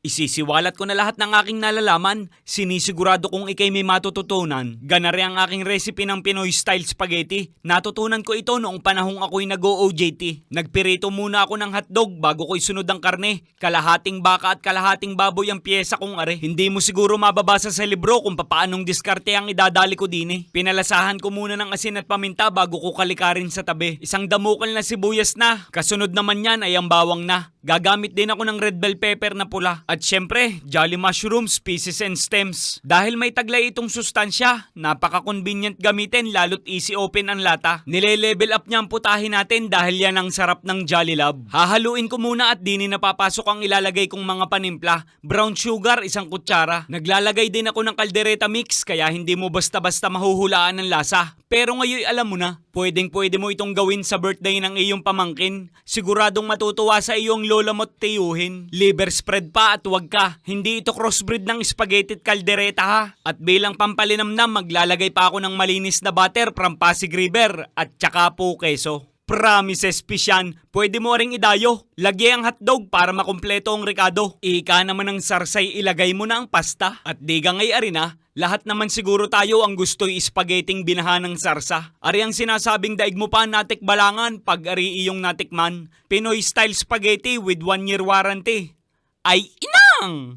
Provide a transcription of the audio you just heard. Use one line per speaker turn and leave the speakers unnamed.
Isisiwalat ko na lahat ng aking nalalaman, sinisigurado kong ikay may matututunan. Ganari ang aking recipe ng Pinoy style spaghetti. Natutunan ko ito noong panahong ako'y nag-OJT. Nagpirito muna ako ng hotdog bago ko isunod ang karne. Kalahating baka at kalahating baboy ang pyesa kong are. Hindi mo siguro mababasa sa libro kung paanong diskarte ang idadali ko din eh. Pinalasahan ko muna ng asin at paminta bago ko kalikarin sa tabi. Isang damukal na sibuyas na. Kasunod naman yan ay ang bawang na. Gagamit din ako ng red bell pepper na pula. At syempre, jolly mushrooms, pieces and stems. Dahil may taglay itong sustansya, napaka-convenient gamitin lalo't easy open ang lata. Nile-level up niya ang putahe natin dahil yan ang sarap ng Jolly Love. Hahaluin ko muna at di napapasok ang ilalagay kong mga panimpla. Brown sugar, 1 kutsara. Naglalagay din ako ng kaldereta mix kaya hindi mo basta-basta mahuhulaan ng lasa. Pero ngayon alam mo na, pwede mo itong gawin sa birthday ng iyong pamangkin. Siguradong matutuwa sa iyong lola mo't tiyuhin. Liver spread pa at wag ka. Hindi ito crossbreed ng spaghetti at kaldereta ha. At bilang pampalinamnam, maglalagay pa ako ng malinis na butter from Pasig River at tsaka po keso. Promises pisyan, pwede mo ring idayo. Lagyan ang hotdog para makumpleto ang rekado. Ika naman ng sarsay, ilagay mo na ang pasta. At diga ngay arina, lahat naman siguro tayo ang gusto'y spaghetting binahan ng sarsa. Ari ang sinasabing daig mo pa natik balangan pag ari iyong natikman. Pinoy style spaghetti with 1 year warranty. Ay inang!